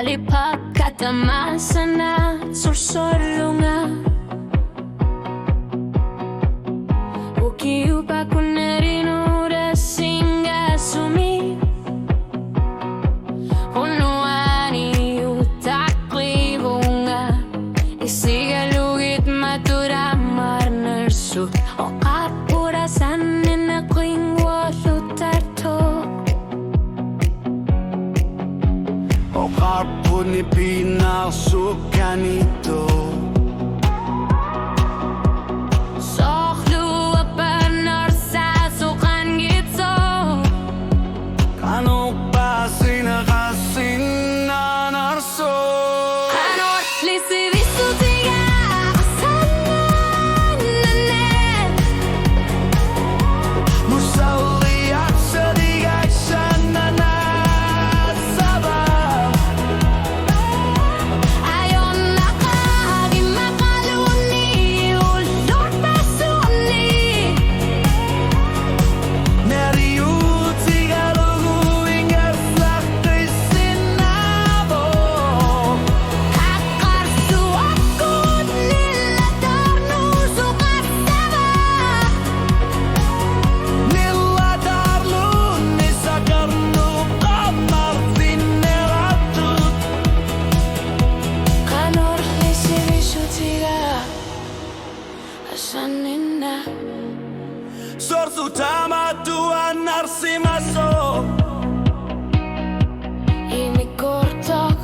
Kalipap katamasa na sursoro nga Ukiupa kunerino singa sumi Unuani utakli bunga Isigalugit matura marnersu O kapurasan ninakling walutarto O karpo ni pinasukan ito Sohlu apanar sa sukan gito Kano pa sinakasinanarso Kanor lisivisu tiga kasanan Musauli at sadigay sana na sabab Ayon na kagi makaluni ulot pasuni Neriut sigalugu ingat lakay sinabo Kakarsu ako niladar nuso kasaba Niladarlu nisakarnu kamar dineratut Kanor lisivisu tiga kasanin na Sorsu tama tuan narsimaso Ini kortok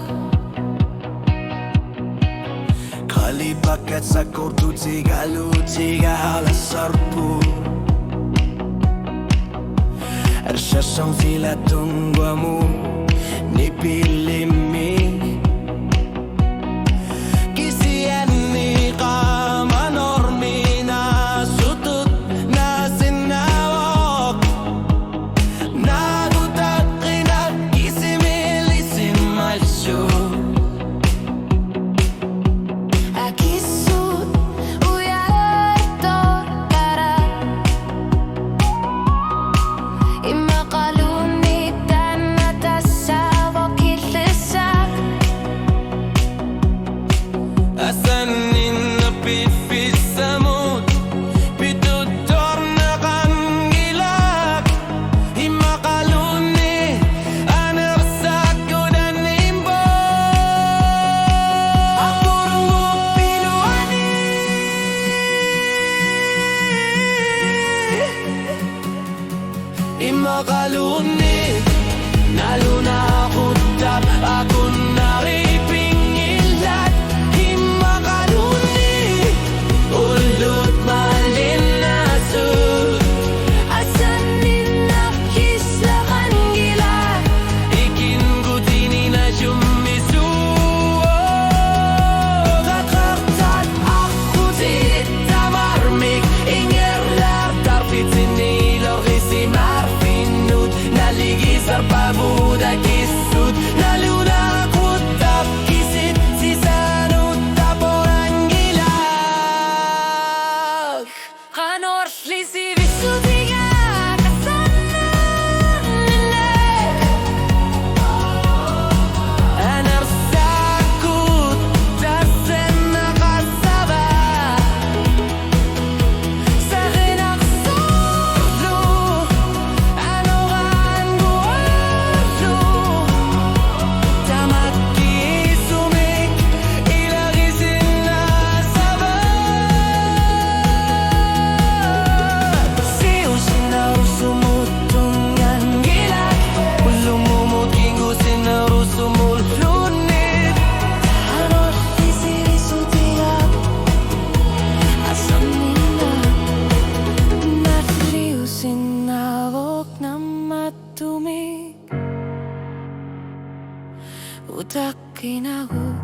Kalipakat sa kortu tigalu tiga halas sarpu Ersasong sila tungguamu nipilimi Kisiyan ni kamanormi na sutut na sinawak Nagutak inat kisimilisimalsyo Akisut uyator kara Imakalunitan natasawak kilisak Asanin na pipisamot Pitutor na kangilak Himakaluni Anarsak ko dan imbo Apur mo pinuani Himakaluni Naluna kutap Ako naripingilat Himakaluni Ulot malinasut Asanin nakislakan gila Ikingutini na syumisu Kakartat ako tita marmik Ingerlar tarpit sinilor isi marfinut Naligisar pamuda kisut Naluna kutap kisit sisanut taporang gilag Kanor lisivisu tiga kasanan Anarsakut tasen nakasaba Sa kinaksurlo Ano kan guwarlo Tamat kisumik ilagisin na sabag Siusin na rusumutong yan gilag Ulumumut kingusin na rusumulunit Kanor lisivisu tiga Asanin na Natliusin na wag na matumig Utak kinahu